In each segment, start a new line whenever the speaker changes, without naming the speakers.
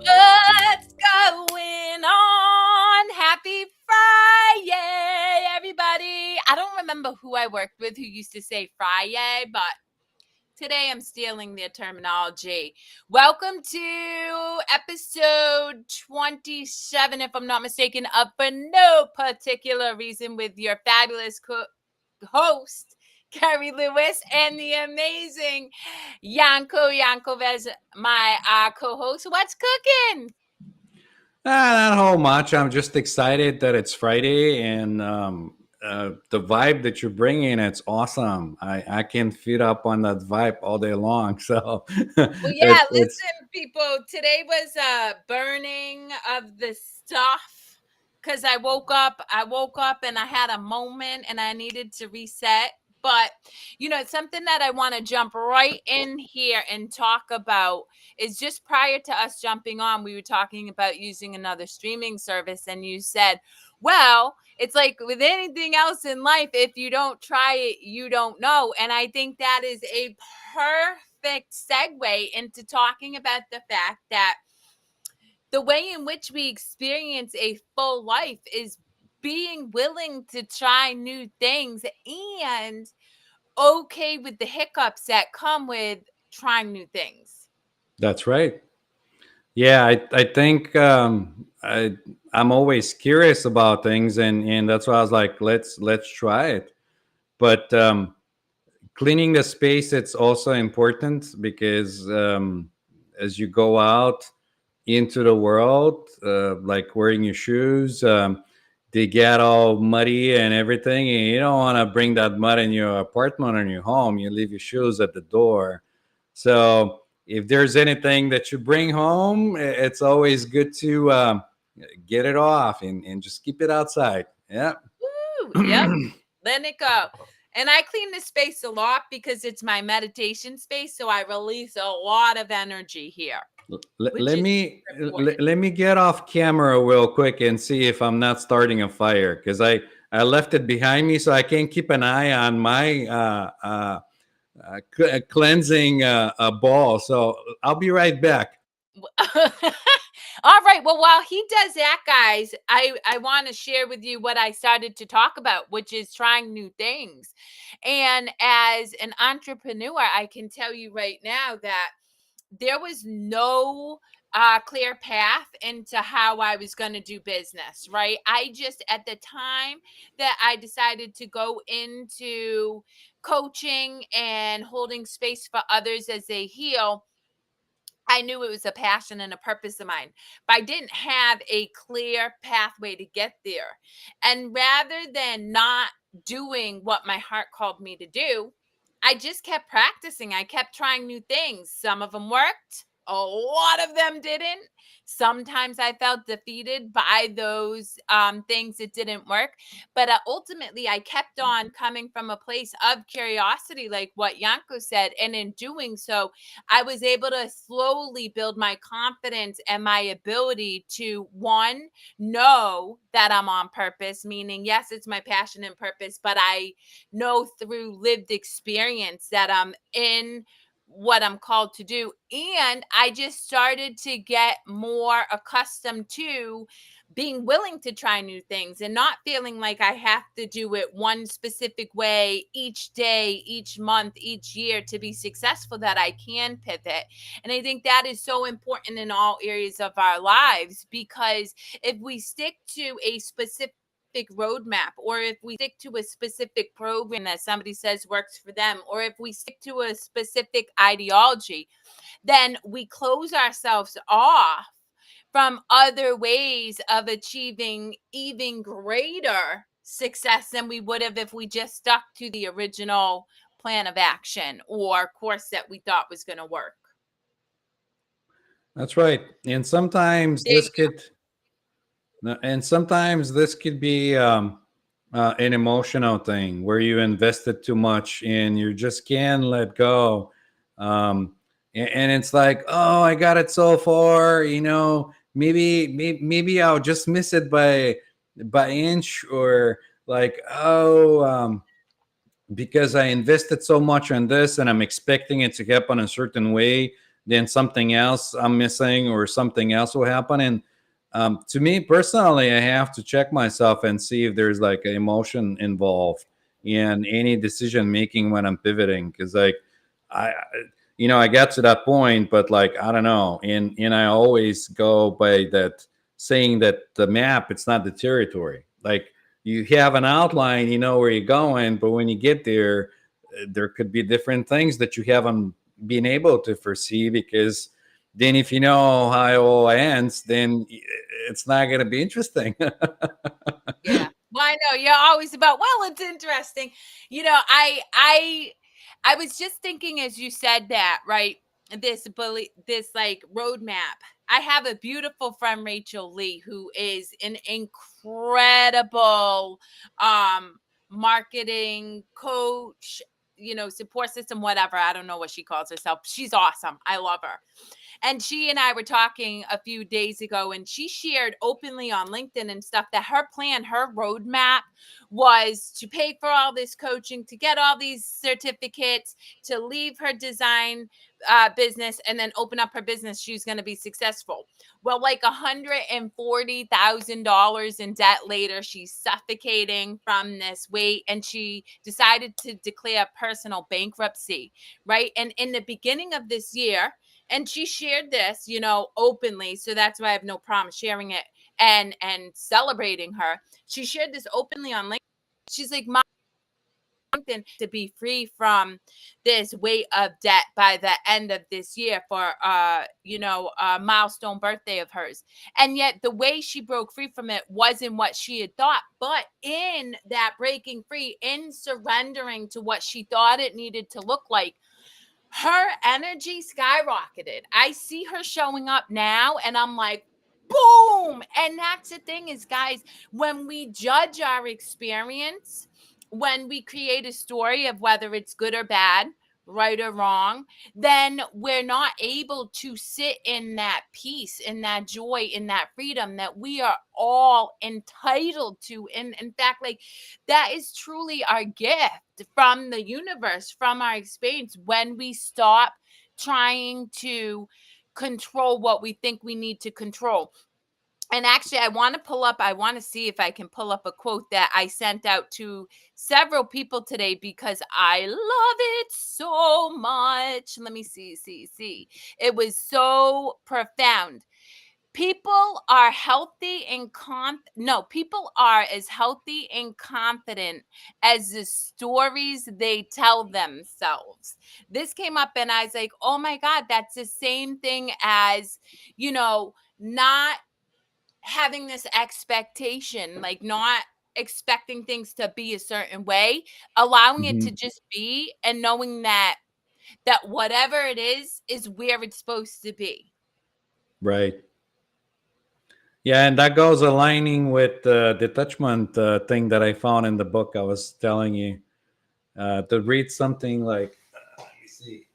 What's going on? Happy Friday, everybody. I don't remember who I worked with who used to say Friday, but today I'm stealing their terminology. Welcome to episode 27, if I'm not mistaken, of For No Particular Reason with your fabulous host, Kerri Lewis, and the amazing Yankov as my co-host. What's cooking?
Not a whole much. I'm just excited that it's Friday and the vibe that you're bringing, it's awesome. I can feed up on that vibe all day long. So
Well, yeah,
it's
listen, people, today was a burning of the stuff because I woke up and I had a moment and I needed to reset. But, it's something that I want to jump right in here and talk about is just prior to us jumping on, we were talking about using another streaming service. And you said, well, it's like with anything else in life, if you don't try it, you don't know. And I think that is a perfect segue into talking about the fact that the way in which we experience a full life is being willing to try new things and okay with the hiccups that come with trying new things.
That's right. Yeah, I think I'm always curious about things, and that's why I was like, let's try it. But cleaning the space, it's also important because as you go out into the world, like wearing your shoes, they get all muddy and everything, and you don't want to bring that mud in your apartment or in your home. You leave your shoes at the door. So if there's anything that you bring home, it's always good to get it off and just keep it outside. Yeah.
Woo, yep. Let it go. And I clean the space a lot because it's my meditation space. So I release a lot of energy here.
Let me get off camera real quick and see if I'm not starting a fire, because I left it behind me, so I can't keep an eye on my cleansing ball. So I'll be right back.
All right. Well, while he does that, guys, I want to share with you what I started to talk about, which is trying new things. And as an entrepreneur, I can tell you right now that there was no clear path into how I was going to do business, right? I just, at the time that I decided to go into coaching and holding space for others as they heal, I knew it was a passion and a purpose of mine, but I didn't have a clear pathway to get there. And rather than not doing what my heart called me to do, I just kept practicing. I kept trying new things. Some of them worked, a lot of them didn't. Sometimes I felt defeated by those things that didn't work. But ultimately, I kept on coming from a place of curiosity, like what Yanko said. And in doing so, I was able to slowly build my confidence and my ability to, one, know that I'm on purpose, meaning, yes, it's my passion and purpose, but I know through lived experience that I'm in what I'm called to do. And I just started to get more accustomed to being willing to try new things and not feeling like I have to do it one specific way each day, each month, each year to be successful, that I can pivot. And I think that is so important in all areas of our lives, because if we stick to a specific roadmap, or if we stick to a specific program that somebody says works for them, or if we stick to a specific ideology, then we close ourselves off from other ways of achieving even greater success than we would have if we just stuck to the original plan of action or course that we thought was going to work.
That's right. And sometimes this could be an emotional thing where you invested too much and you just can't let go. And it's like, oh, I got it so far, maybe I'll just miss it by inch, or like, oh, because I invested so much on this and I'm expecting it to happen a certain way, then something else I'm missing or something else will happen. And to me personally, I have to check myself and see if there's like an emotion involved in any decision making when I'm pivoting. Because like I, I got to that point, but like I don't know, and I always go by that saying that the map, it's not the territory. Like you have an outline, you know where you're going, but when you get there, there could be different things that you haven't been able to foresee, because then if you know how it all ends, then it's not going to be interesting.
Yeah. Well, I know you're always about, well, it's interesting. I was just thinking as you said that, right? This like roadmap. I have a beautiful friend, Rachel Lee, who is an incredible um marketing coach, support system, whatever. I don't know what she calls herself. She's awesome. I love her. And she and I were talking a few days ago, and she shared openly on LinkedIn and stuff that her plan, her roadmap was to pay for all this coaching, to get all these certificates, to leave her design business and then open up her business. She's going to be successful. Well, like $140,000 in debt later, she's suffocating from this weight, and she decided to declare personal bankruptcy, right? And in the beginning of this year, and she shared this, openly, so that's why I have no problem sharing it and celebrating her. She shared this openly on LinkedIn. She's like, my to be free from this weight of debt by the end of this year for a milestone birthday of hers. And yet the way she broke free from it wasn't what she had thought, but in that breaking free, in surrendering to what she thought it needed to look like, her energy skyrocketed. I see her showing up now and I'm like, boom. And that's the thing is, guys, when we judge our experience, when we create a story of whether it's good or bad, right or wrong, then we're not able to sit in that peace, in that joy, in that freedom that we are all entitled to. And in fact, like, that is truly our gift from the universe, from our experience, when we stop trying to control what we think we need to control. And actually, I want to see if I can pull up a quote that I sent out to several people today because I love it so much. Let me see. It was so profound. People are healthy and people are as healthy and confident as the stories they tell themselves. This came up and I was like, oh my God, that's the same thing as, not having this expectation, like not expecting things to be a certain way, allowing it to
Mhm.
just be, and knowing that whatever it is where it's supposed to be.
Right. Yeah, and that goes aligning with the detachment thing that I found in the book I was telling you. To read something like, let me see.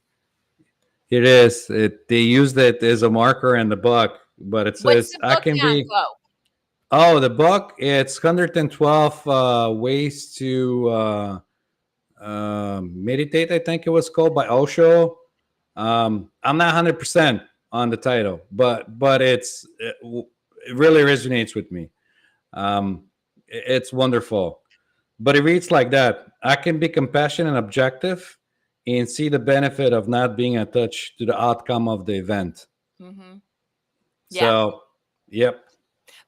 It is. They used it as a marker in the book, but it
What's
says
the
I
book,
can be.
Yanko?
Oh, the book. It's 112 ways to meditate. I think it was called by Osho. I'm not 100% on the title, but it really resonates with me. It's wonderful. But it reads like that: I can be compassionate and objective and see the benefit of not being attached to the outcome of the event.
Mm-hmm. Yeah.
So, yep.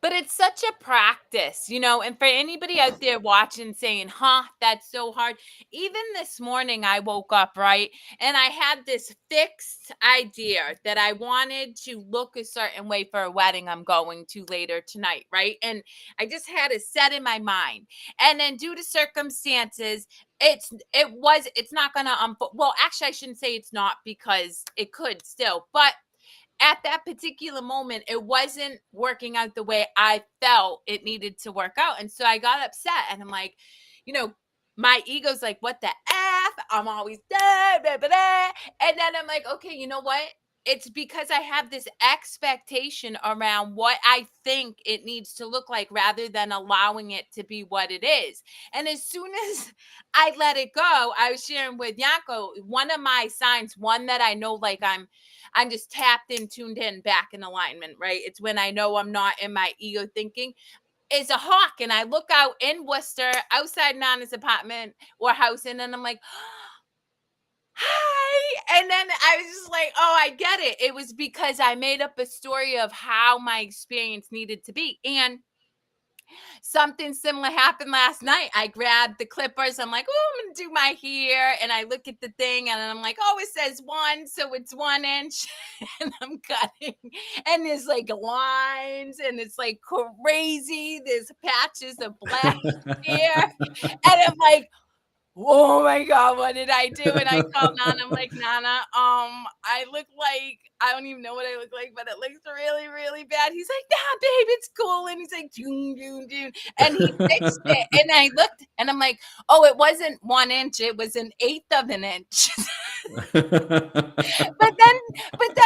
But it's such a practice, and for anybody out there watching saying, huh, that's so hard. Even this morning, I woke up, right? And I had this fixed idea that I wanted to look a certain way for a wedding I'm going to later tonight, right? And I just had it set in my mind. And then due to circumstances, it's not gonna unfold. Well, actually, I shouldn't say it's not, because it could still, but at that particular moment, it wasn't working out the way I felt it needed to work out. And so I got upset and I'm like, you know, my ego's like, what the F? I'm always da, blah, blah, blah. And then I'm like, okay, you know what? It's because I have this expectation around what I think it needs to look like rather than allowing it to be what it is. And as soon as I let it go, I was sharing with Yanko, one of my signs, one that I know like I'm just tapped in, tuned in, back in alignment, right? It's when I know I'm not in my ego thinking is a hawk. And I look out in Worcester outside Nana's apartment or house, and then I'm like, hi. And then I was just like, oh, I get it. It was because I made up a story of how my experience needed to be. And something similar happened last night. I grabbed the clippers. I'm like, oh, I'm going to do my hair. And I look at the thing and I'm like, oh, it says 1. So it's 1 inch. And I'm cutting. And there's like lines and it's like crazy. There's patches of black hair. And I'm like, oh my God, what did I do? And I called Nana. I'm like, Nana, I look like I don't even know what I look like, but it looks really, really bad. He's like, nah, babe, it's cool. And he's like, doom, doom, doom. And he fixed it. And I looked and I'm like, oh, it wasn't 1 inch, it was an eighth of an inch. But then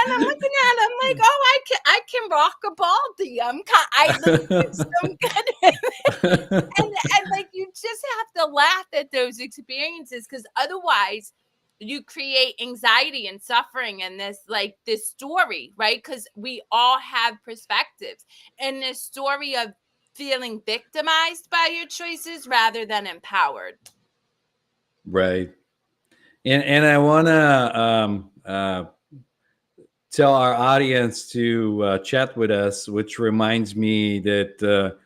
I'm looking at it, I'm like, oh, I can rock a baldy. I look some good. And like you just have to laugh at those experiences because otherwise you create anxiety and suffering and this story, right? Because we all have perspectives and this story of feeling victimized by your choices rather than empowered.
Right. And I want to tell our audience to chat with us, which reminds me that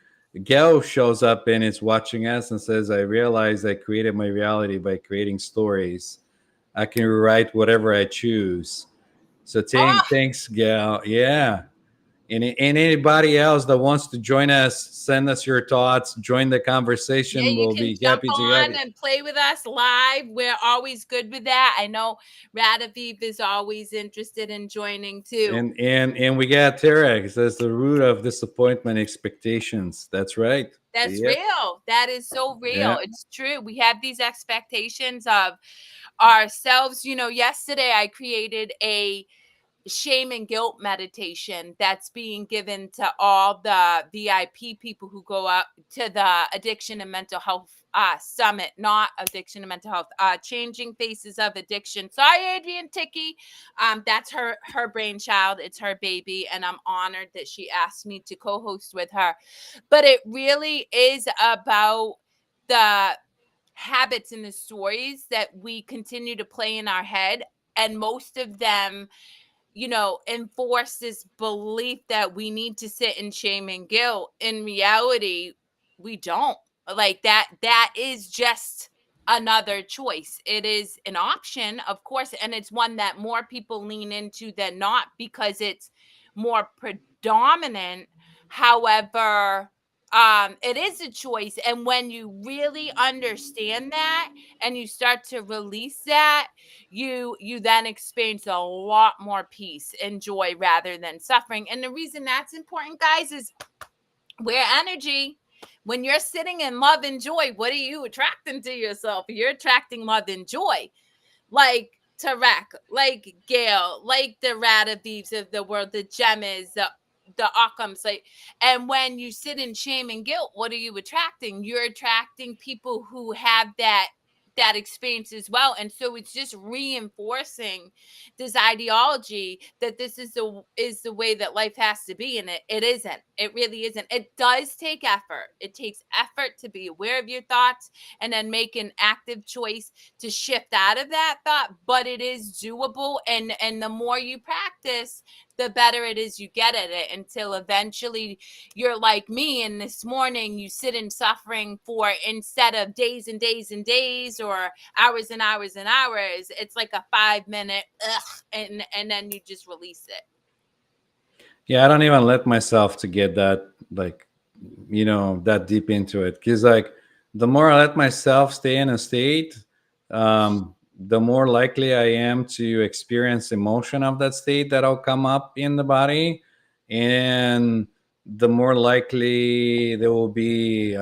Gail shows up and is watching us and says, I realized I created my reality by creating stories. I can rewrite whatever I choose. So
Oh,
thanks, Gail. Yeah. And anybody else that wants to join us, send us your thoughts, join the
yeah,
conversation.
you
We'll
can
be
jump
happy to have
on
you.
and play with us live. We're always good with that. I know Radaviv is always interested in joining too.
And we got Terex. That's the root of disappointment expectations. That's right.
That's
Yep.
real. That is so real.
Yeah.
It's true. We have these expectations of ourselves. Yesterday I created a shame and guilt meditation that's being given to all the VIP people who go up to the addiction and mental health summit, not addiction and mental health, changing faces of addiction. Sorry, Adrian Ticky. That's her brainchild. It's her baby. And I'm honored that she asked me to co-host with her. But it really is about the habits and the stories that we continue to play in our head. And most of them enforce this belief that we need to sit in shame and guilt. In reality, we don't. Like that is just another choice. It is an option, of course, and it's one that more people lean into than not because it's more predominant. However, it is a choice. And when you really understand that and you start to release that, you then experience a lot more peace and joy rather than suffering. And the reason that's important, guys, is we're energy. When you're sitting in love and joy, what are you attracting to yourself? You're attracting love and joy. Like Tarek, like Gail, like the Radavivs of the world, the Gemmas, the Occams, like, and when you sit in shame and guilt, what are you attracting? You're attracting people who have that experience as well. And so it's just reinforcing this ideology that this is the way that life has to be. And it isn't. It really isn't. It does take effort. It takes effort to be aware of your thoughts and then make an active choice to shift out of that thought, but it is doable. And the more you practice, the better it is you get at it until eventually you're like me. And this morning you sit in suffering for, instead of days and days and days or hours and hours and hours, it's like a 5 minute and then you just release it.
Yeah. I don't even let myself to get that, like, that deep into it. Because, like, the more I let myself stay in a state, the more likely I am to experience emotion of that state that'll come up in the body. And the more likely there will be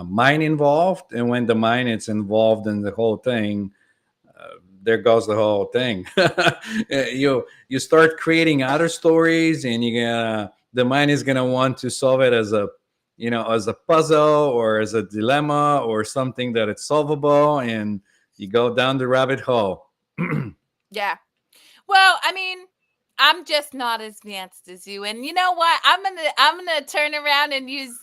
mind involved, and when the mind is involved in the whole thing, there goes the whole thing. You start creating other stories, and the mind is gonna want to solve it as a, as a puzzle or as a dilemma or something that it's solvable, and you go down the rabbit hole.
Yeah. Well, I mean, I'm just not as advanced as you. And you know what? I'm gonna turn around and use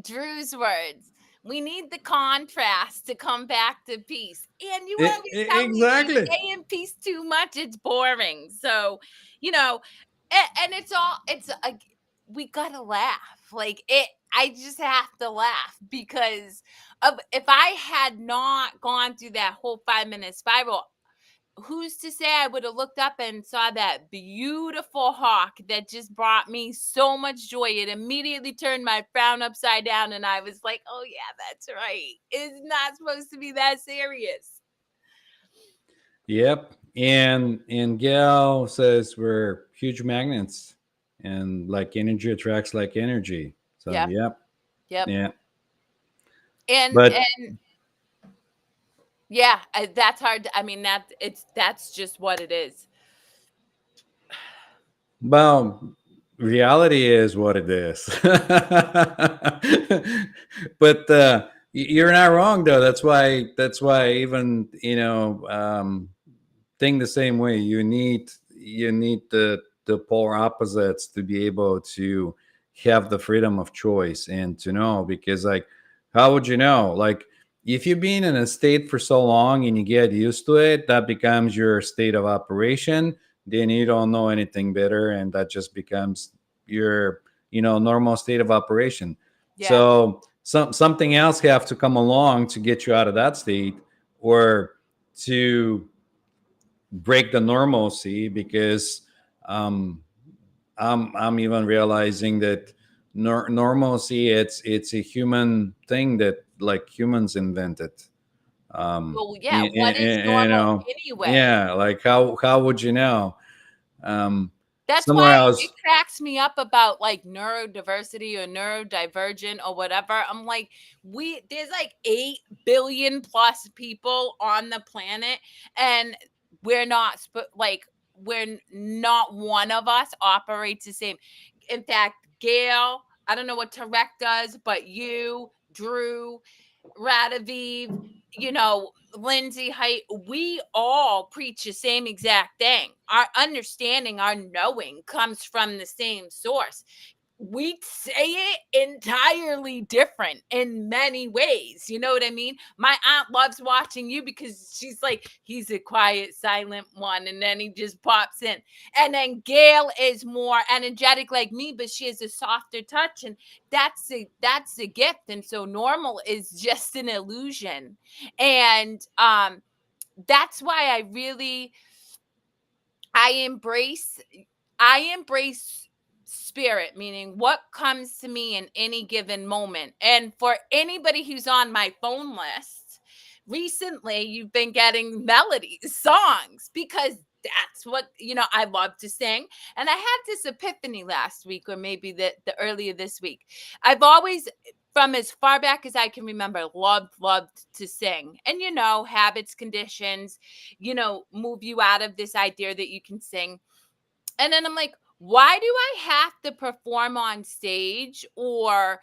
Drew's words. We need the contrast to come back to peace. And you always tell me if you
Exactly.
stay in peace too much, it's boring. So, you know, and it's all it's like we gotta laugh. Like it I just have to laugh because of if I had not gone through that whole 5 minute spiral, who's to say I would have looked up and saw that beautiful hawk that just brought me so much joy? It immediately turned my frown upside down, and I was like, oh, yeah, that's right. It's not supposed to be that serious.
Yep. And Gail says we're huge magnets, and like energy attracts like energy. So
Yep.
yep.
Yep.
Yeah. But
And yeah, that's hard. I mean, that's just what it is.
well, reality is what it is. But you're not wrong though. That's why even think the same way. You need the polar opposites to be able to have the freedom of choice and to know, because like how would you know, like if you've been in a state for so long and you get used to it, that becomes your state of operation, then you don't know anything better, and that just becomes your normal state of operation.
Yeah.
So something else have to come along to get you out of that state, or to break the normalcy, because um, I'm even realizing that normalcy, it's a human thing that like humans invented.
Well, yeah. What is
You
normal
know,
anyway?
yeah, like how would you know? Um,
That's
somewhere
why it
else.
cracks me up about like neurodiversity or neurodivergent or whatever. I'm like, there's like 8 billion plus people on the planet, and we're not like not one of us operates the same. In fact, Gail, I don't know what Tarek does, but you, Drew, Radaviv, Lindsay Height, we all preach the same exact thing. Our understanding, our knowing comes from the same source. We say it entirely different in many ways. You know what I mean? My aunt loves watching you because she's like, he's a quiet, silent one, and then he just pops in. And then Gail is more energetic like me, but she has a softer touch, and that's the gift. And so normal is just an illusion. And that's why I embrace I embrace spirit, meaning what comes to me in any given moment. And for anybody who's on my phone list, recently you've been getting melodies, songs, because that's what, I love to sing. And I had this epiphany last week, or maybe the earlier this week. I've always, from as far back as I can remember, loved to sing. And habits, conditions, move you out of this idea that you can sing. And then I'm like, why do I have to perform on stage or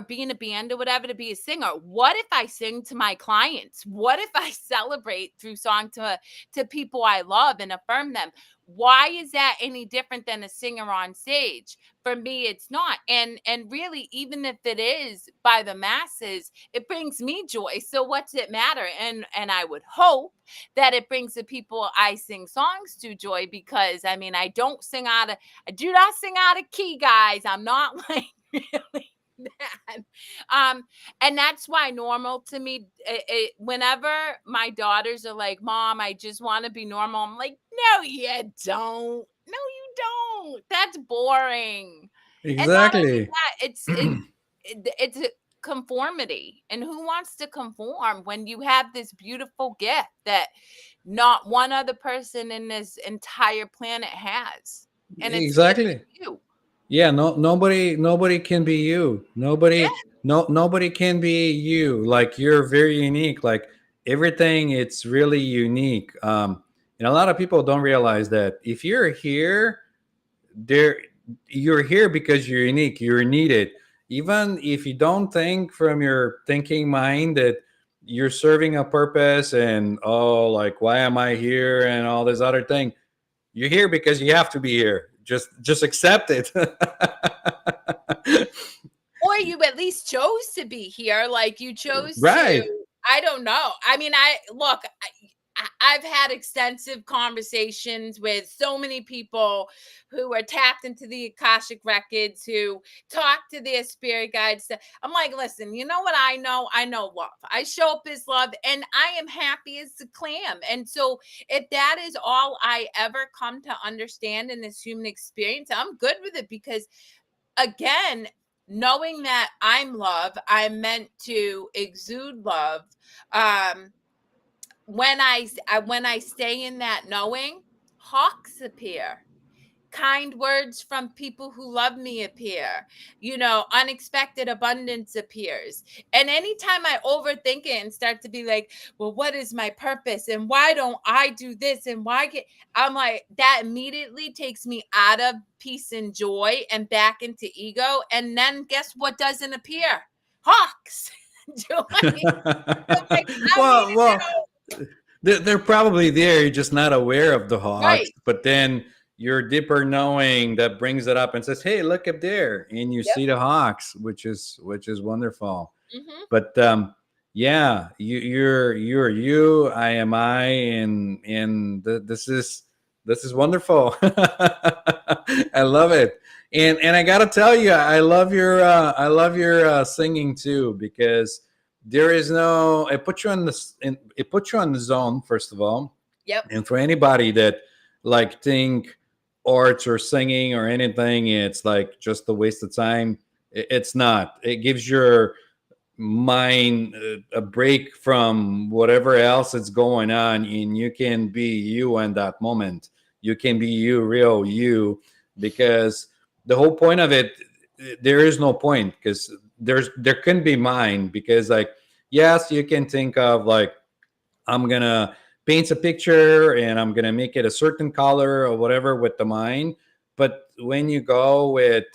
be in a band or whatever to be a singer? What if I sing to my clients? What if I celebrate through song to people I love and affirm them? Why is that any different than a singer on stage? For me, it's not. And really, even if it is by the masses, it brings me joy. So what's it matter? And I would hope that it brings the people I sing songs to joy, because I mean, I do not sing out of key, guys. I'm not like really that. Um, and that's why normal to me, whenever my daughters are like, Mom, I just want to be normal, I'm like, no, you don't. No, you don't. That's boring. And not only
Exactly.
that, it's a conformity. And who wants to conform when you have this beautiful gift that not one other person in this entire planet has? And it's just
Exactly.
you.
Yeah, no, nobody can be you.
Yeah.
Nobody can be you. Like, you're very unique. Like, everything, it's really unique. And a lot of people don't realize that if you're here, there, you're here because you're unique. You're needed. Even if you don't think from your thinking mind that you're serving a purpose, and, oh, like, why am I here and all this other thing, you're here because you have to be here. Just accept it.
Or you at least chose to be here, like, you chose to,
Right.
I don't know. I mean, I look, I've had extensive conversations with so many people who are tapped into the Akashic records, who talk to their spirit guides. I'm like, listen, you know what I know? I know love. I show up as love, and I am happy as a clam. And so, if that is all I ever come to understand in this human experience, I'm good with it, because again, knowing that I'm love, I'm meant to exude love. Um, when I stay in that knowing, hawks appear. Kind words from people who love me appear. Unexpected abundance appears. And anytime I overthink it and start to be like, well, what is my purpose? And why don't I do this? And I'm like, that immediately takes me out of peace and joy and back into ego. And then guess what doesn't appear? Hawks. Joy. I'm like, I need
well,
to
well,
know.
they're probably there. You're just not aware of the hawks.
Right.
But then your deeper knowing that brings it up and says, "Hey, look up there," and you
Yep.
see the hawks, which is wonderful.
Hmm.
But yeah, you're you. I am I, and this is wonderful. I love it. And I gotta tell you, I love your singing too, because there is no, it puts you on the zone, first of all.
Yep.
And for anybody that, like, think arts or singing or anything, it's like just a waste of time. It's not. It gives your mind a break from whatever else is going on, and you can be you in that moment. You can be you, real you, because the whole point of it, there is no point, because there can be mind, because, like, yes, you can think of, like, I'm gonna paint a picture and I'm gonna make it a certain color or whatever with the mind. But when you go with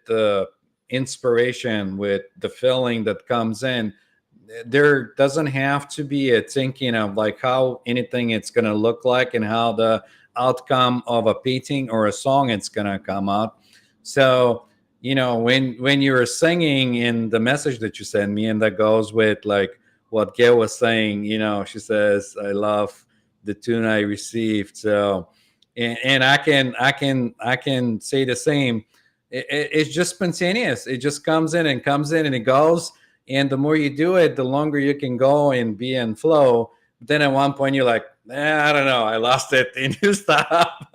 the inspiration, with the feeling that comes in, there doesn't have to be a thinking of, like, how anything it's going to look like and how the outcome of a painting or a song it's going to come out. So, when you're singing in the message that you send me, and that goes with, like, what Gail was saying, she says, I love the tune I received. So, and I can say the same. It's just spontaneous. It just comes in and it goes. And the more you do it, the longer you can go and be in flow. But then at one point you're like, I don't know, I lost it, and you stop.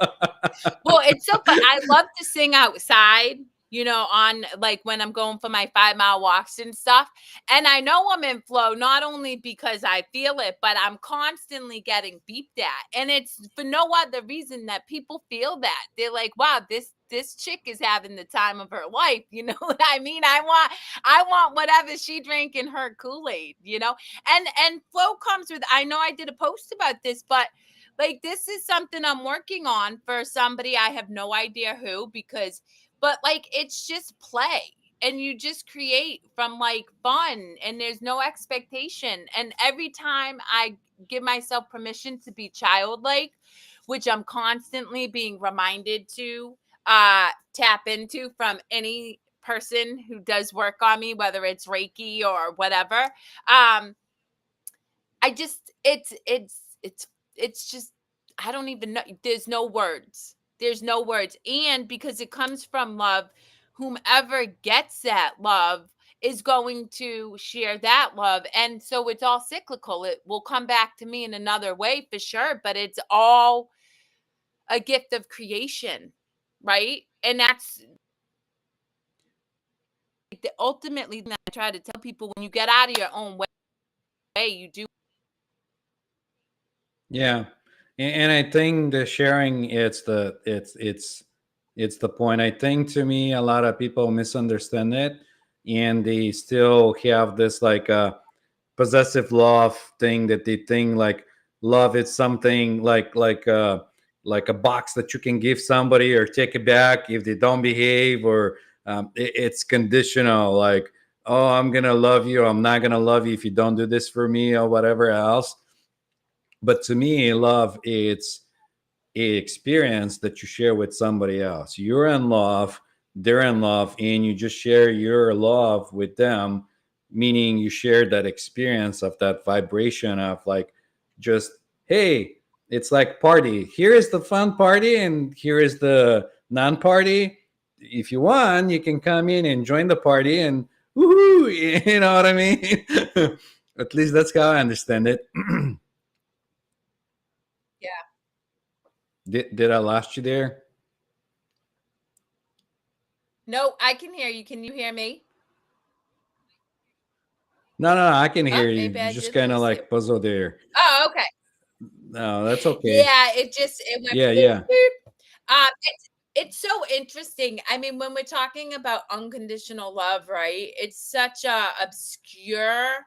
Well, it's so fun. I love to sing outside, on, like, when I'm going for my 5-mile walks and stuff. And I know I'm in flow, not only because I feel it, but I'm constantly getting beeped at. And it's for no other reason that people feel that. They're like, wow, this chick is having the time of her life. You know what I mean? I want whatever she drank in her Kool-Aid, And flow comes with, I know I did a post about this, but like, this is something I'm working on for somebody, I have no idea who, but like, it's just play. And you just create from, like, fun, and there's no expectation. And every time I give myself permission to be childlike, which I'm constantly being reminded to tap into from any person who does work on me, whether it's Reiki or whatever. I just it's just, I don't even know. There's no words. There's no words. And because it comes from love, whomever gets that love is going to share that love. And so it's all cyclical. It will come back to me in another way for sure, but it's all a gift of creation, right? And that's the ultimately thing I try to tell people: when you get out of your own way, you do.
Yeah. And I think the sharing, it's It's the point. I think to me, a lot of people misunderstand it, and they still have this like possessive love thing that they think like love is something like a box that you can give somebody or take it back if they don't behave, or it's conditional, like, oh, I'm gonna love you, I'm not gonna love you if you don't do this for me or whatever else. But to me, love, it's a experience that you share with somebody else. You're in love, they're in love, and you just share your love with them, meaning you share that experience of that vibration of like, just, hey, it's like party. Here is the fun party, and here is the non-party. If you want, you can come in and join the party and woohoo, you know what I mean? At least that's how I understand it.
Yeah.
Did I lost you there?
No, I can hear you. Can you hear me?
No, no, no, I can
Oh,
hear you.
maybe
You
I
just
did
kind of
lose you.
like puzzle there.
Oh, okay.
No, that's okay.
Yeah, it went
Yeah,
beep,
yeah,
beep. It's so interesting. I mean, when we're talking about unconditional love, right? It's such a obscure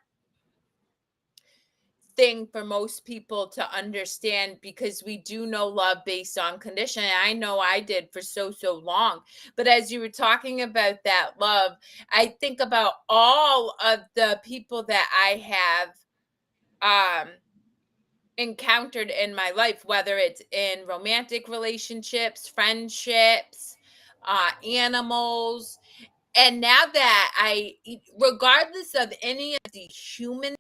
thing for most people to understand because we do know love based on condition. And I know I did for so long. But as you were talking about that love, I think about all of the people that I have encountered in my life, whether it's in romantic relationships, friendships, animals. And now that regardless of any of the human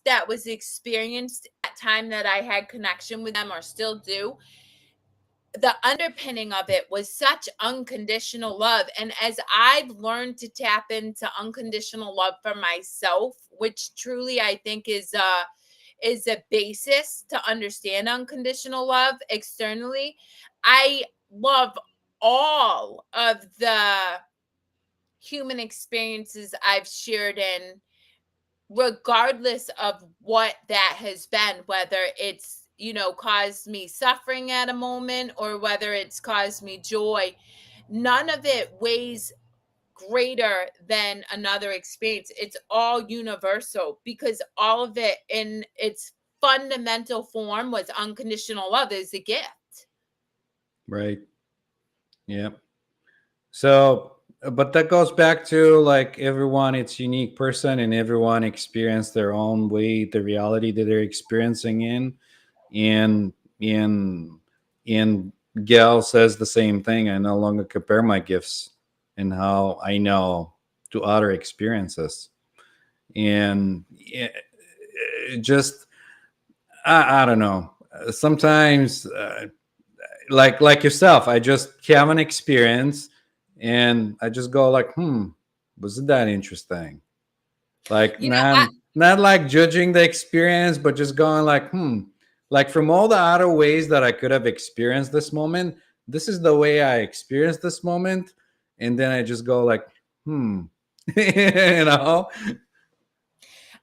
that was experienced at time that I had connection with them or still do, the underpinning of it was such unconditional love. And as I've learned to tap into unconditional love for myself, which truly I think is a basis to understand unconditional love externally, I love all of the human experiences I've shared in, regardless of what that has been, whether it's, caused me suffering at a moment or whether it's caused me joy. None of it weighs greater than another experience. It's all universal because all of it in its fundamental form was unconditional love is a gift.
right. Yeah. So, but that goes back to like everyone, it's unique person, and everyone experience their own way, the reality that they're experiencing in. And in in Gail says the same thing. I no longer compare my gifts and how I know to other experiences. And it just I don't know. Sometimes, like yourself, I just have an experience, and I just go like, wasn't that interesting? Like,
You know, I
not like judging the experience, but just going like, like from all the other ways that I could have experienced this moment, this is the way I experienced this moment. And then I just go like, you know.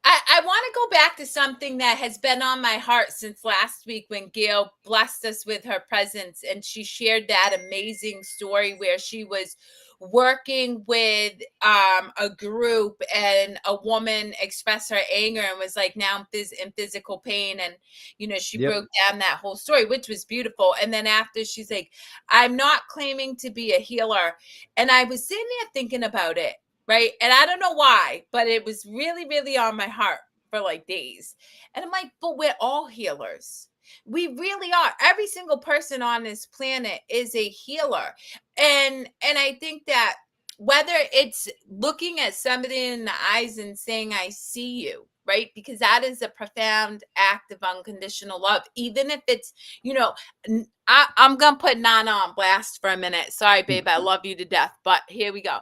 I want to go back to something that has been on my heart since last week when Gail blessed us with her presence and she shared that amazing story where she was working with a group and a woman expressed her anger and was like now in physical pain, and she
Yep.
broke down that whole story, which was beautiful. And then after she's like, I'm not claiming to be a healer. And I was sitting there thinking about it, right? And I don't know why, but it was really, really on my heart for like days. And I'm like, but we're all healers. We really are. Every single person on this planet is a healer. And I think that whether it's looking at somebody in the eyes and saying, I see you, right? Because that is a profound act of unconditional love. Even if it's, I'm going to put Nana on blast for a minute. Sorry, babe. I love you to death. But here we go.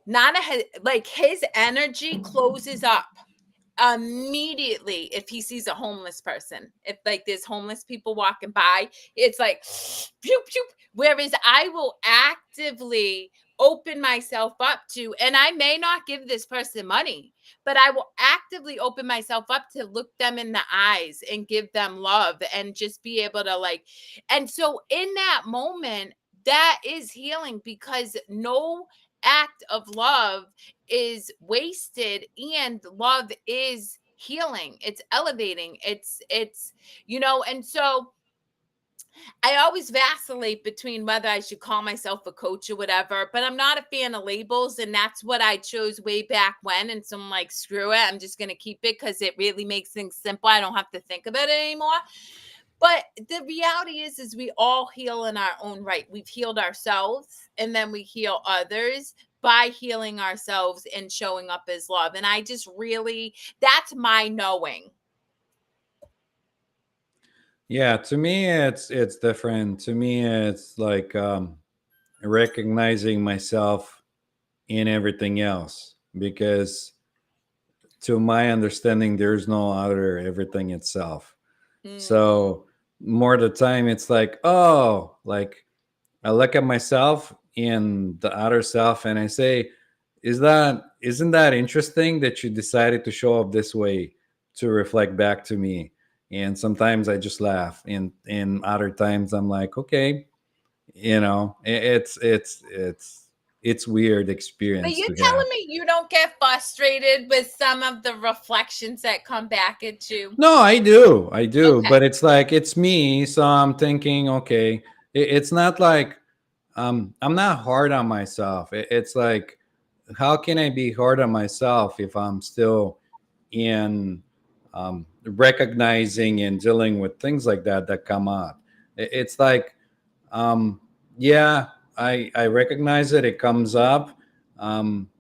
Nana has like his energy closes up immediately if he sees a homeless person. If like there's homeless people walking by, it's like pew pew. Whereas I will actively open myself up to, and I may not give this person money, but I will actively open myself up to look them in the eyes and give them love and just be able to like, and so in that moment, that is healing, because no act of love is wasted, and love is healing, it's elevating, it's and so I always vacillate between whether I should call myself a coach or whatever, but I'm not a fan of labels. And that's what I chose way back when. And so I'm like, screw it. I'm just going to keep it because it really makes things simple. I don't have to think about it anymore. But the reality is we all heal in our own right. We've healed ourselves, and then we heal others by healing ourselves and showing up as love. And I just really, that's my knowing.
Yeah, to me it's different. To me it's like recognizing myself in everything else, because to my understanding there's no other everything itself.
Mm.
So more of the time it's like, oh, like I look at myself in the other self and I say, isn't that interesting that you decided to show up this way to reflect back to me? And sometimes I just laugh, and other times I'm like, okay, it's weird
But
experience
you're
to have.
telling me you don't get frustrated with some of the reflections that come back at you?
No, I do,
Okay.
but it's like it's me, so I'm thinking, okay, it's not like I'm not hard on myself. It's like, how can I be hard on myself if I'm still in recognizing and dealing with things like that come up? It's like, um, yeah, I recognize it. It comes up, um,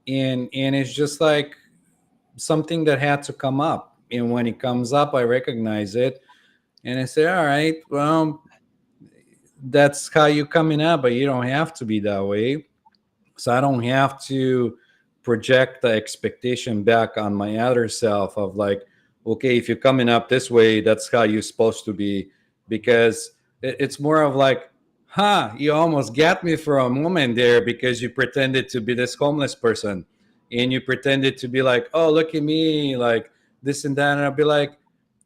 and it's just like something that had to come up. And when it comes up, I recognize it, and I say, all right, well, that's how you coming up, but you don't have to be that way. So I don't have to project the expectation back on my other self of like, okay, if you're coming up this way, that's how you're supposed to be. Because it's more of like, huh, you almost got me for a moment there because you pretended to be this homeless person, and you pretended to be like, oh, look at me, like this and that. And I'll be like,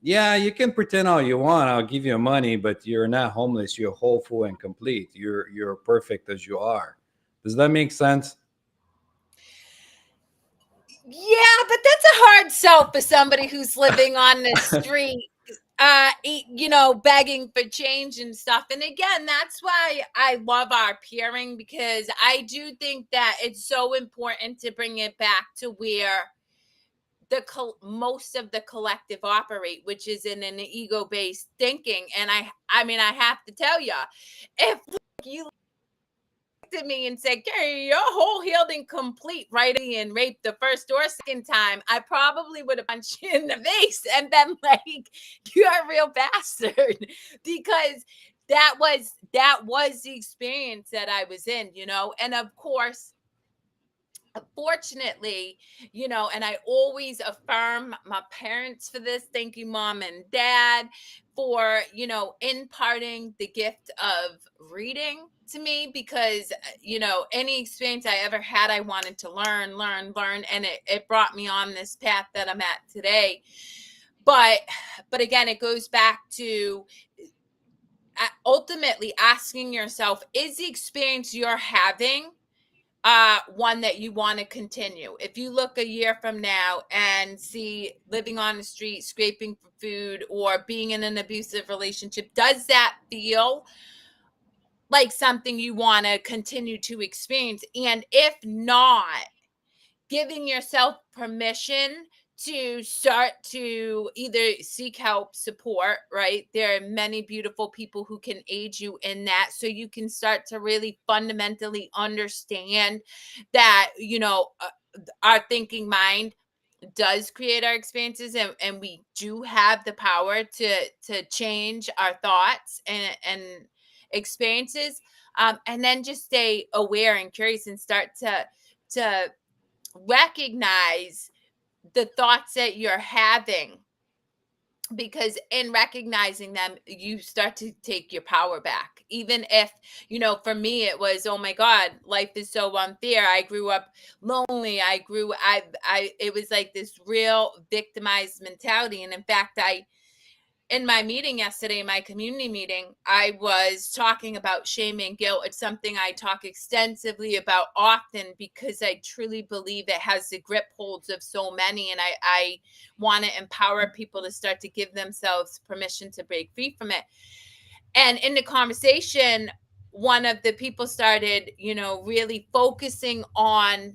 yeah, you can pretend all you want. I'll give you money, but you're not homeless. You're whole, full, and complete. You're perfect as you are. Does that make sense?
Yeah, but that's a hard sell for somebody who's living on the street, begging for change and stuff. And again, that's why I love our peering, because I do think that it's so important to bring it back to where most of the collective operate, which is in an ego-based thinking. And I mean, I have to tell you, if you at me and said, Kerri, your whole healed and complete, right? And raped the first or second time, I probably would have punched you in the face and been like, you're a real bastard. Because that was the experience that I was in. And of course, fortunately, and I always affirm my parents for this. Thank you, mom and dad, for imparting the gift of reading to me, because any experience I ever had, I wanted to learn, and it brought me on this path that I'm at today. But again, it goes back to ultimately asking yourself, is the experience you're having one that you want to continue? If you look a year from now and see living on the street, scraping for food, or being in an abusive relationship, does that feel like something you want to continue to experience? And if not, giving yourself permission to start to either seek help, support, right? There are many beautiful people who can aid you in that, so you can start to really fundamentally understand that our thinking mind does create our experiences, and we do have the power to change our thoughts and experiences. And then just stay aware and curious, and start to recognize the thoughts that you're having, because in recognizing them, you start to take your power back. Even if, for me, it was, oh my God, life is so unfair. I grew up lonely. It was like this real victimized mentality. And in fact, in my meeting yesterday, my community meeting, I was talking about shame and guilt. It's something I talk extensively about often because I truly believe it has the grip holds of so many. And I want to empower people to start to give themselves permission to break free from it. And in the conversation, one of the people started, really focusing on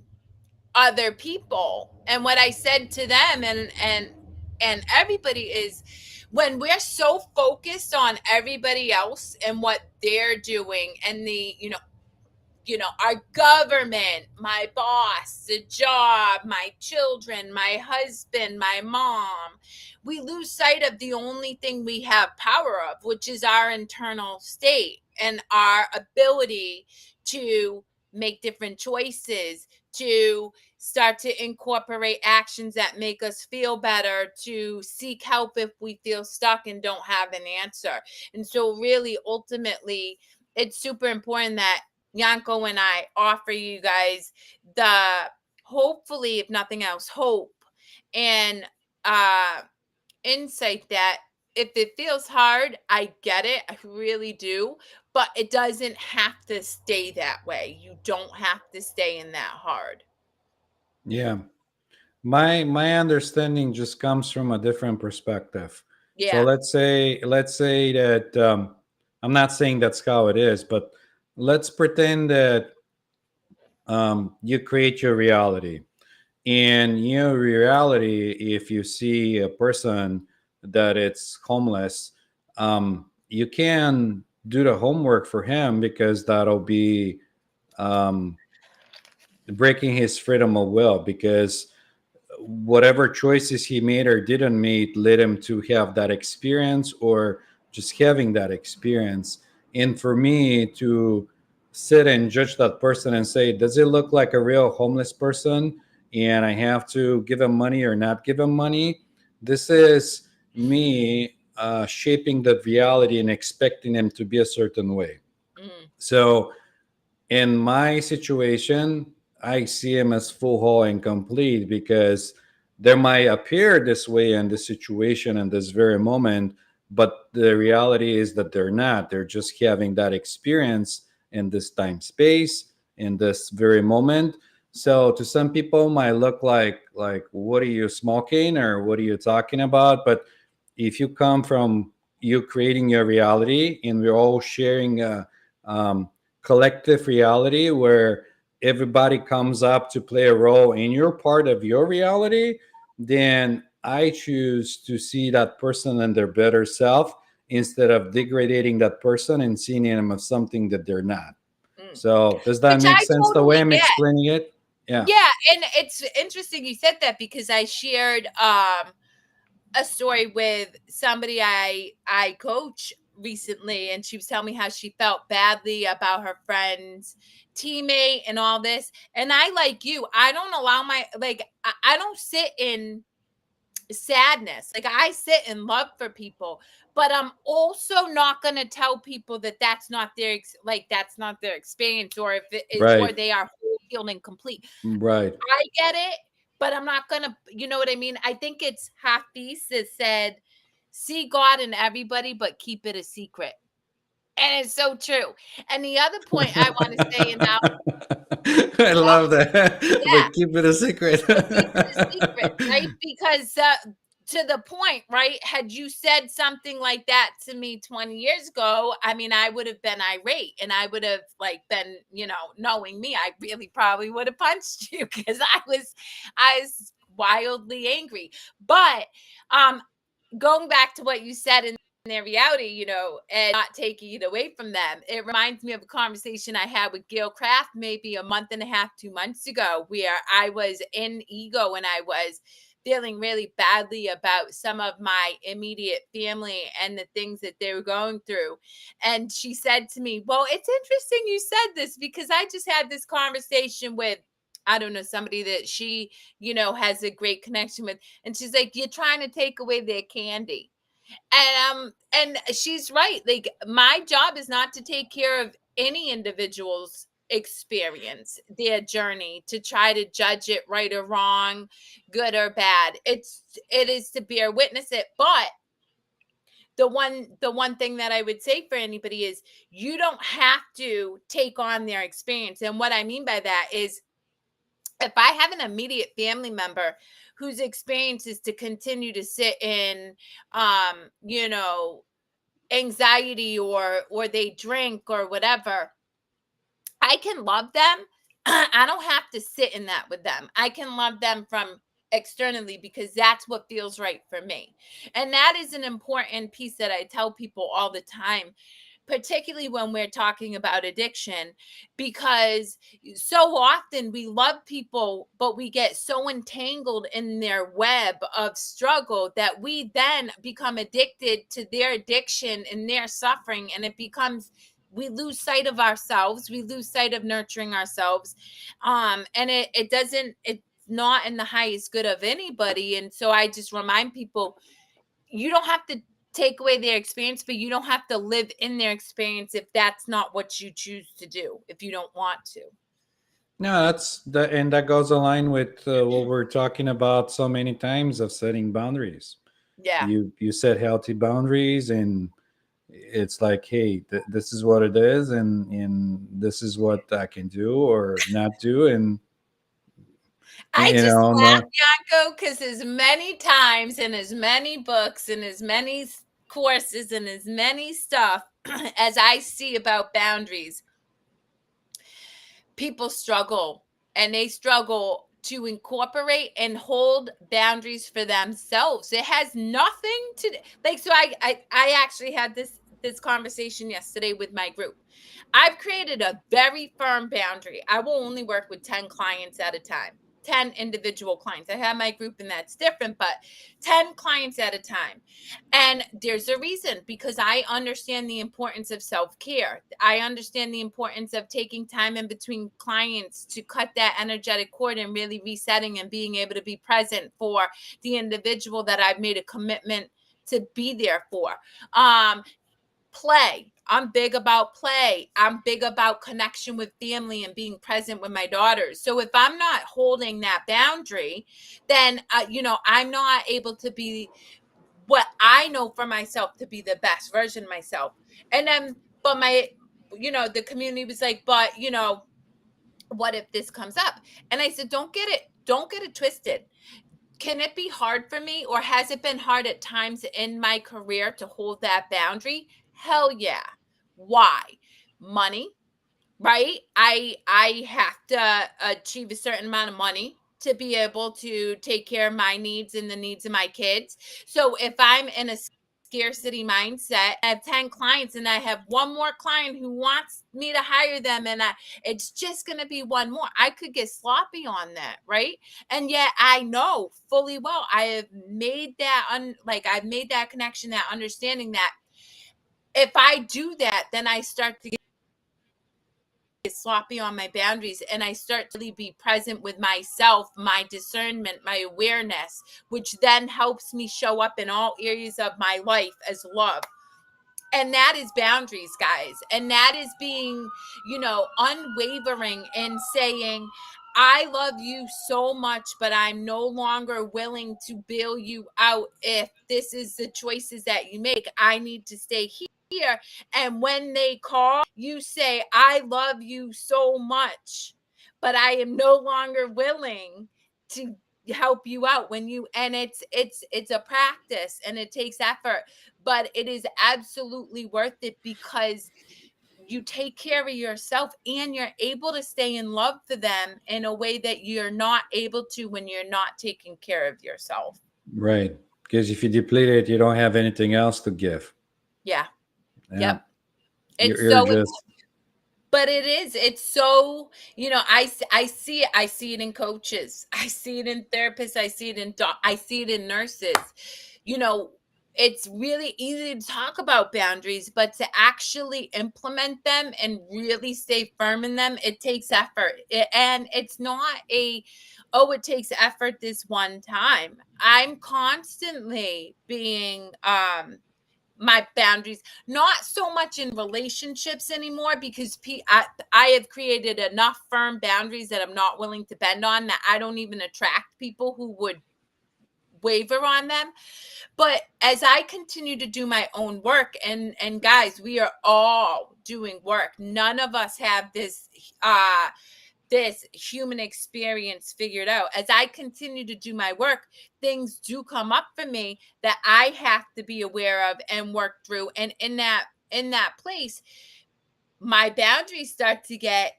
other people. And what I said to them and everybody is, when we're so focused on everybody else and what they're doing and our government, my boss, the job, my children, my husband, my mom, we lose sight of the only thing we have power of, which is our internal state and our ability to make different choices, to start to incorporate actions that make us feel better, to seek help if we feel stuck and don't have an answer. And so really, ultimately, it's super important that Yanko and I offer you guys the, hopefully, if nothing else, hope and uh insight that if it feels hard, I get it, I really do, but it doesn't have to stay that way. You don't have to stay in that hard.
Yeah. My understanding just comes from a different perspective. So
Yeah.
let's say that I'm not saying that's how it is, but let's pretend that you create your reality. In your reality, if you see a person that it's homeless, you can do the homework for him because that'll be um, breaking his freedom of will, because whatever choices he made or didn't make led him to have that experience or just having that experience. And for me to sit and judge that person and say, does it look like a real homeless person? And I have to give him money or not give him money. This is me shaping the reality and expecting him to be a certain way.
Mm,
So in my situation, I see him as full whole and complete because there might appear this way in this situation in this very moment, but the reality is that they're not. They're just having that experience in this time space in this very moment. So to some people might look like what are you smoking or what are you talking about? But if you come from you creating your reality and we're all sharing um, collective reality where everybody comes up to play a role in your part of your reality, then I choose to see that person and their better self instead of degrading that person and seeing them as something that they're not.
mm.
So does that
Which
make
I
sense the way
totally
I'm
get.
explaining it? Yeah.
Yeah, and it's interesting you said that because I shared a story with somebody I coach recently, and she was telling me how she felt badly about her friend's teammate and all this. And I, like you, I don't allow my, like, I don't sit in sadness. Like, I sit in love for people, but I'm also not going to tell people that that's not their that's not their experience, or if it is, or
Right.
they are whole, healed and complete.
Right.
I get it, but I'm not gonna, you know what I mean? I think it's Hafiz that said, see God in everybody, but keep it a secret. And it's so true. And the other point I want to say, and now,
I love
yeah,
that.
yeah,
But keep it a secret.
but keep it a secret, right? Because to the point, right? Had you said something like that to me 20 years ago, I mean, I would have been irate and I would have like been, knowing me, I really probably would have punched you because I was wildly angry. But um going back to what you said in their reality, and not taking it away from them, it reminds me of a conversation I had with Gail Kraft maybe a month and a half, 2 months ago, where I was in ego and I was feeling really badly about some of my immediate family and the things that they were going through. And she said to me, well, it's interesting you said this because I just had this conversation with, I don't know, somebody that she, has a great connection with. And she's like, you're trying to take away their candy. And she's right. Like, my job is not to take care of any individual's experience, their journey, to try to judge it right or wrong, good or bad. It is to bear witness it. But the one thing that I would say for anybody is you don't have to take on their experience. And what I mean by that is if I have an immediate family member whose experience is to continue to sit in you know, anxiety, or they drink or whatever, I can love them. I don't have to sit in that with them. I can love them from externally because that's what feels right for me. And that is an important piece that I tell people all the time, particularly when we're talking about addiction, because so often we love people, but we get so entangled in their web of struggle that we then become addicted to their addiction and their suffering. And it becomes, we lose sight of ourselves, we lose sight of nurturing ourselves. And it doesn't, it's not in the highest good of anybody. And so I just remind people, you don't have to take away their experience, but you don't have to live in their experience if that's not what you choose to do, if you don't want to.
No, that's that, and that goes aligned with what we're talking about so many times of setting boundaries.
Yeah.
You set healthy boundaries, and it's like, hey, this is what it is, and this is what I can do or not do, and
I
you
just
know,
laugh,
no,
Yanko, because as many times and as many books and as many courses and as many stuff as I see about boundaries, people struggle, and they struggle to incorporate and hold boundaries for themselves. It has nothing to like, so I actually had this conversation yesterday with my group. I've created a very firm boundary. I will only work with 10 clients at a time, 10 individual clients. I have my group and that's different, but 10 clients at a time. And there's a reason, because I understand the importance of self care. I understand the importance of taking time in between clients to cut that energetic cord and really resetting and being able to be present for the individual that I've made a commitment to be there for. Play. I'm big about play. I'm big about connection with family and being present with my daughters. So if I'm not holding that boundary, then I'm not able to be what I know for myself to be the best version of myself. And then, but the community was like, but what if this comes up? And I said, don't get it twisted. Can it be hard for me, or has it been hard at times in my career to hold that boundary? Hell yeah. Why? Money, right? I have to achieve a certain amount of money to be able to take care of my needs and the needs of my kids. So if I'm in a scarcity mindset, I have 10 clients and I have one more client who wants me to hire them, and it's just going to be one more. I could get sloppy on that, right? And yet I know fully well I have made that I've made that connection, that understanding that if I do that, then I start to get sloppy on my boundaries, and I start to really be present with myself, my discernment, my awareness, which then helps me show up in all areas of my life as love. And that is boundaries, guys. And that is being, unwavering in saying, I love you so much, but I'm no longer willing to bail you out if this is the choices that you make. I need to stay here. And when they call, you say, I love you so much, but I am no longer willing to help you out when you, and it's a practice and it takes effort, but it is absolutely worth it, because you take care of yourself and you're able to stay in love for them in a way that you're not able to when you're not taking care of yourself.
right? Because if you deplete it, you don't have anything else to give.
Yeah.
Yeah,
Yep. It's
you're
so,
just
but it's so, I see it. I see it in coaches. I see it in therapists. I see it in I see it in nurses. You know, it's really easy to talk about boundaries, but to actually implement them and really stay firm in them, it takes effort. And it's not it takes effort this one time. I'm constantly being my boundaries, not so much in relationships anymore, because I have created enough firm boundaries that I'm not willing to bend on, that I don't even attract people who would waver on them. But as I continue to do my own work, and guys, we are all doing work. None of us have this human experience figured out. As I continue to do my work, things do come up for me that I have to be aware of and work through. And in that place, my boundaries start to get,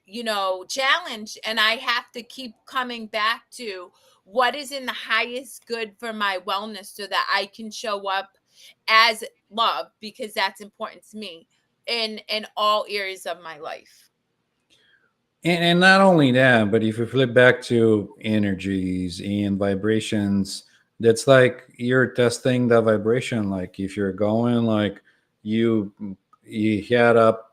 challenged, and I have to keep coming back to what is in the highest good for my wellness so that I can show up as love, because that's important to me in all areas of my life.
And not only that, but if you flip back to energies and vibrations, that's like you're testing the vibration. Like if you're going like you you had up,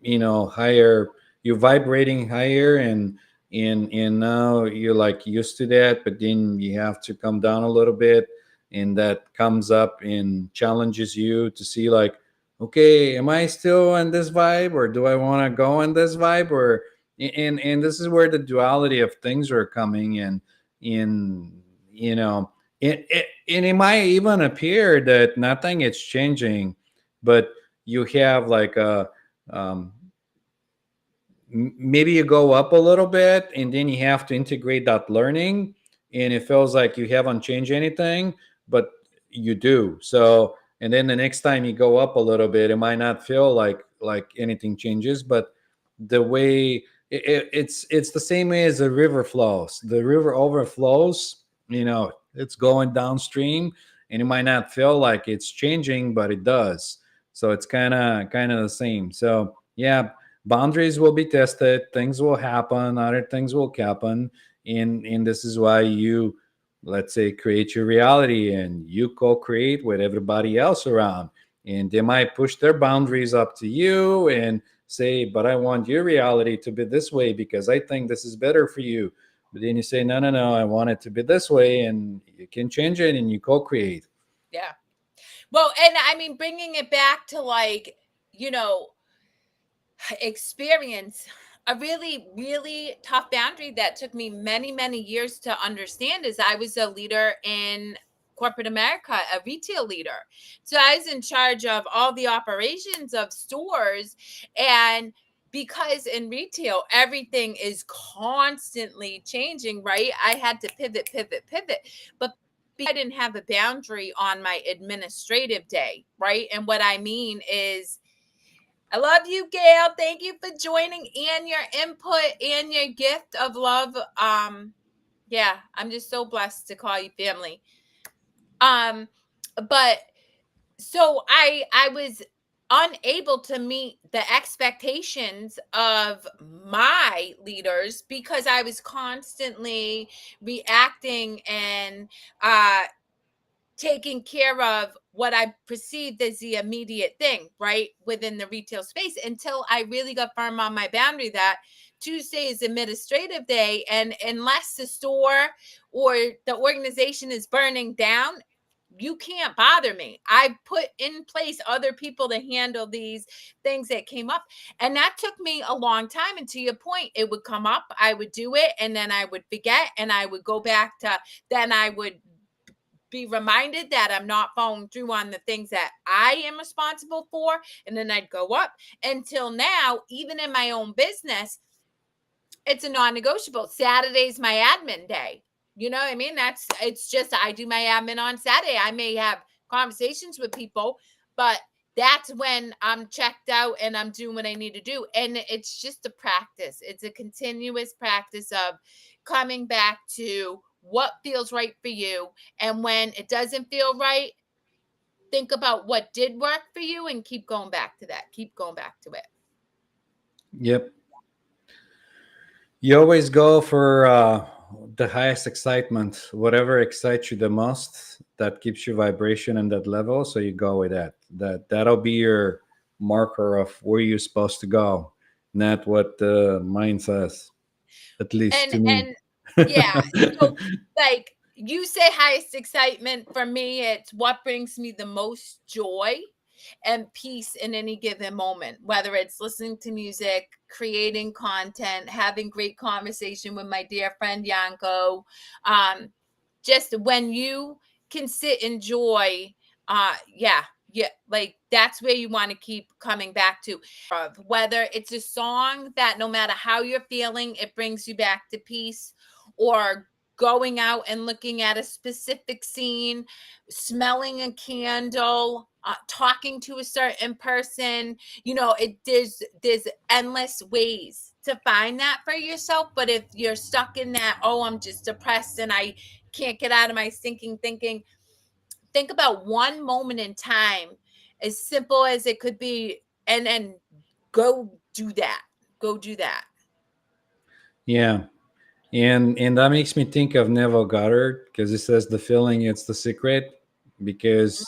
higher, you're vibrating higher, and now you're like used to that, but then you have to come down a little bit, and that comes up and challenges you to see like, okay, am I still on this vibe, or do I want to go on this vibe, or and this is where the duality of things are coming in, and it might even appear that nothing is changing, but you have like a um, maybe you go up a little bit, and then you have to integrate that learning, and it feels like you haven't changed anything, but you do. So and then the next time you go up a little bit, it might not feel like anything changes, but the way it's the same way as the river flows. The river overflows, it's going downstream, and it might not feel like it's changing, but it does. So it's kind of the same. So yeah, boundaries will be tested, things will happen, other things will happen, and this is why you, let's say, create your reality, and you co-create with everybody else around, and they might push their boundaries up to you and say, but I want your reality to be this way because I think this is better for you. But then you say, no, no, no, I want it to be this way, and you can change it, and you co-create.
Yeah. Well, and I mean, bringing it back to like, you know, experience, a really really tough boundary that took me many many years to understand is I was a leader in corporate America, a retail leader. So I was in charge of all the operations of stores, and because in retail everything is constantly changing, right? I had to pivot, but I didn't have a boundary on my administrative day, right? And what I mean is, I love you, Gail. Thank you for joining and your input and your gift of love. Yeah, I'm just so blessed to call you family. Um, but so I was unable to meet the expectations of my leaders because I was constantly reacting and taking care of what I perceived as the immediate thing, right, within the retail space, until I really got firm on my boundary that Tuesday is administrative day. And unless the store or the organization is burning down, you can't bother me. I put in place other people to handle these things that came up. And that took me a long time. And to your point, it would come up, I would do it, and then I would forget, and I would go back to, then I would be reminded that I'm not following through on the things that I am responsible for. And then I'd go up until now, even in my own business, it's a non-negotiable. Saturday's my admin day. You know what I mean? It's just, I do my admin on Saturday. I may have conversations with people, but that's when I'm checked out and I'm doing what I need to do. And it's just a practice. It's a continuous practice of coming back to what feels right for you. And when it doesn't feel right, think about what did work for you and keep going back to that. Keep going back to it.
Yep. You always go for the highest excitement, whatever excites you the most, that keeps your vibration in that level. So you go with that. That'll be your marker of where you're supposed to go, not what the mind says. At least
And
to me.
and yeah, so like you say highest excitement, for me it's what brings me the most joy and peace in any given moment, whether it's listening to music, creating content, having great conversation with my dear friend Yanko. um just when you can sit in joy. Yeah, yeah, like that's where you want to keep coming back to. Of whether it's a song that no matter how you're feeling, it brings you back to peace, or going out and looking at a specific scene, smelling a candle, talking to a certain person. There's endless ways to find that for yourself. But if you're stuck in that, oh, I'm just depressed and I can't get out of my stinking thinking, think about one moment in time, as simple as it could be, and then go do that. Go do that.
Yeah. And that makes me think of Neville Goddard, because he says the feeling it's the secret. Because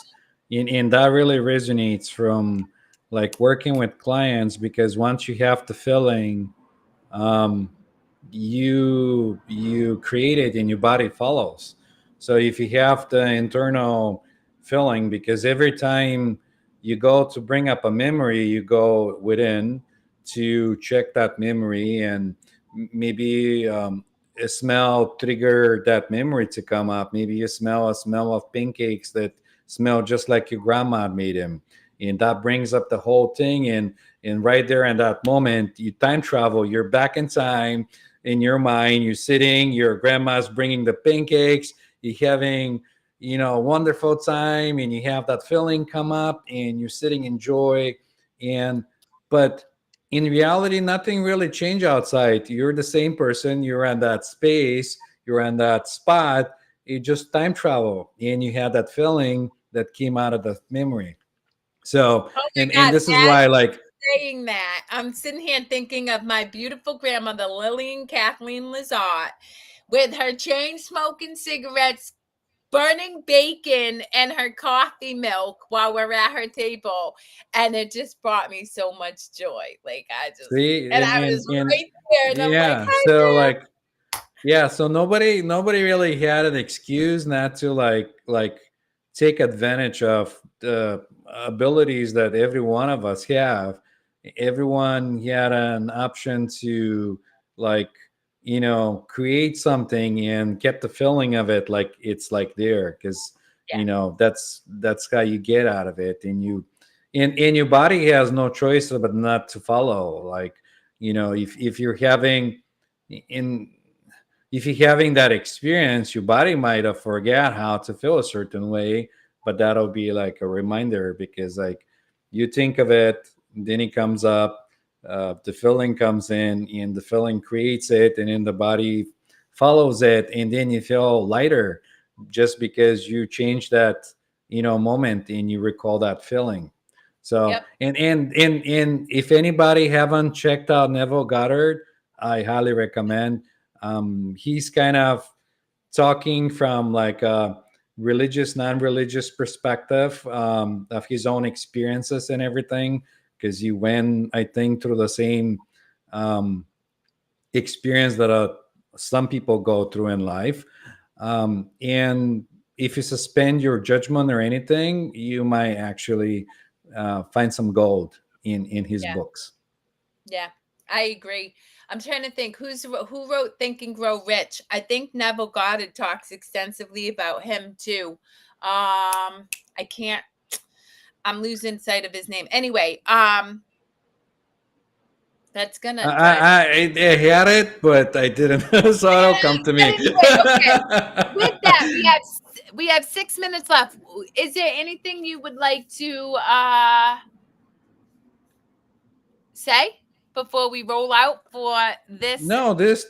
and that really resonates from like working with clients, because once you have the feeling, um, you create it and your body follows. So if you have the internal feeling, because every time you go to bring up a memory, you go within to check that memory, and maybe a smell trigger that memory to come up. Maybe you smell a smell of pancakes that smell just like your grandma made them, and that brings up the whole thing. And right there in that moment, you time travel, you're back in time. In your mind, you're sitting, your grandma's bringing the pancakes, you're having, a wonderful time, and you have that feeling come up, and you're sitting in joy. And but in reality, nothing really changed outside. You're the same person, you're in that space, you're in that spot. You just time travel, and you had that feeling that came out of the memory. So,
Oh my
and
God.
this is why, like,
Saying that, I'm sitting here thinking of my beautiful grandmother, Lillian Kathleen Lazat, with her chain smoking cigarettes, burning bacon, and her coffee milk while we're at her table. And it just brought me so much joy. Like,
see,
and I was
and
right there, and I'm like,
yeah,
hi,
so
Mom.
like, yeah, so nobody really had an excuse not to like take advantage of the abilities that every one of us have. Everyone had an option to, like, create something and get the feeling of it, like it's like there, because
Yeah,
that's how you get out of it. And and your body has no choice but not to follow. Like, if you're having in if you're having that experience, your body might have forgot how to feel a certain way, but that'll be like a reminder, because like you think of it, then it comes up, the feeling comes in, and the feeling creates it, and then the body follows it, and then you feel lighter, just because you change that moment, and you recall that feeling. So,
yep,
and if anybody haven't checked out Neville Goddard, I highly recommend. He's kind of talking from like a religious, non-religious perspective, of his own experiences and everything, because he went, I think, through the same um, experience that some people go through in life. And if you suspend your judgment or anything, you might actually find some gold in his
yeah,
books.
yeah. I agree. I'm trying to think who wrote Think and Grow Rich. I think Neville Goddard talks extensively about him too. I can't. I'm losing sight of his name. Anyway, that's
I,
gonna drive.
I, I had it, but I didn't, so it'll come to
But
me.
anyway, okay. With that, we have 6 minutes left. Is there anything you would like to say before we roll out for this?
No, this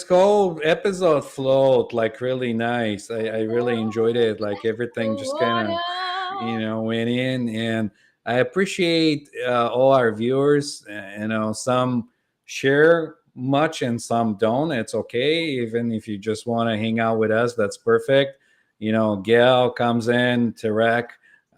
whole episode flowed like really nice. I really enjoyed it. Like everything just kind of went in, and I appreciate all our viewers. Some share much and some don't. It's okay. Even if you just want to hang out with us, that's perfect. Gail comes in, Tarek,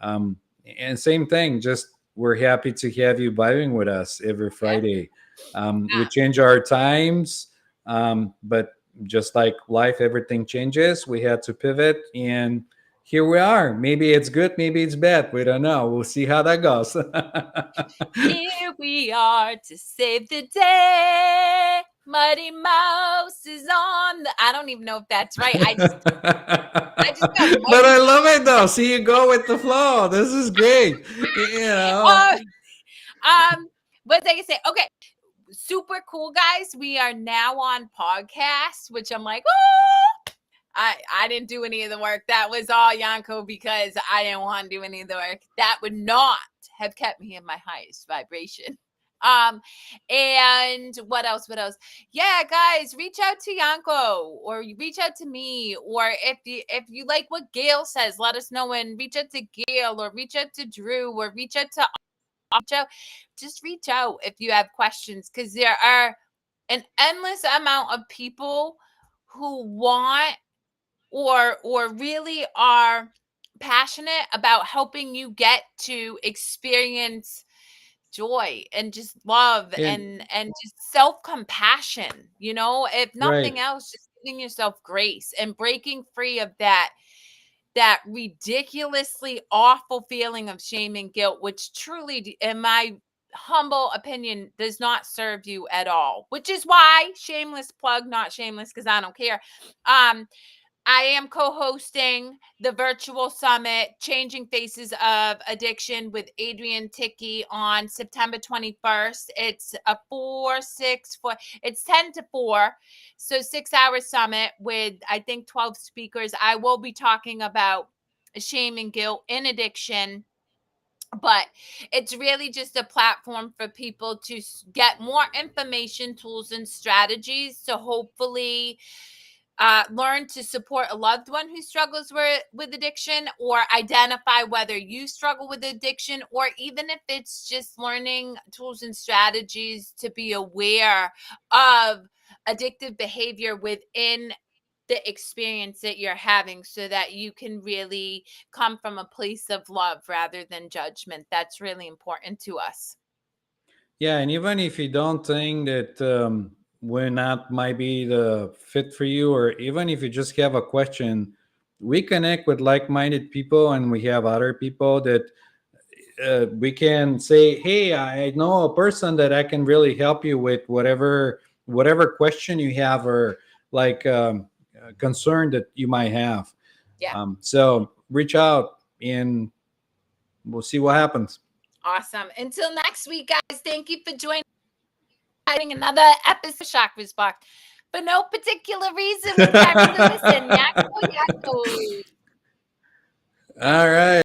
um, and same thing. Just we're happy to have you vibing with us every
Yeah.
Friday. We change our times, but just like life, everything changes. We had to pivot, and here we are. Maybe it's good, maybe it's bad. We don't know. We'll see how that goes.
Here we are to save the day. Muddy Mouse is on the. I don't even know if that's right. I just got
But I
Mighty
love it though. See, you go with the flow. This is great.
Mouse. What did I say? Okay, super cool, guys. We are now on podcast, which I'm like, oh, I didn't do any of the work. That was all Yanko because I didn't want to do any of the work. That would not have kept me in my highest vibration. Um, and what else? What else? Yeah, guys, reach out to Yanko or reach out to me, or if you like what Gail says, let us know and reach out to Gail or reach out to Drew or reach out to just reach out if you have questions, because there are an endless amount of people who want or really are passionate about helping you get to experience joy and just love
And
and just self-compassion, if
right.
nothing else, just giving yourself grace and breaking free of that ridiculously awful feeling of shame and guilt, which truly, in my humble opinion, does not serve you at all. Which is why, shameless plug, not shameless because I don't care. I am co-hosting the virtual summit, Changing Faces of Addiction with Adrian Ticky on September 21st. It's a 4-6-4. It's 10 to 4. So 6-hour summit with, I think, 12 speakers. I will be talking about shame and guilt in addiction, but it's really just a platform for people to get more information, tools, and strategies to hopefully learn to support a loved one who struggles with addiction, or identify whether you struggle with addiction, or even if it's just learning tools and strategies to be aware of addictive behavior within the experience that you're having, so that you can really come from a place of love rather than judgment. That's really important to us.
Yeah, and even if you don't think that we're not might be the fit for you, or even if you just have a question, we connect with like-minded people, and we have other people that we can say, "Hey, I know a person that I can really help you with whatever question you have, or like concern that you might have."
Yeah.
So reach out, and we'll see what happens.
Awesome. Until next week, guys, thank you for joining another episode of Chakras Box. For no particular reason with Kerri Lewis and Yanko.
All right.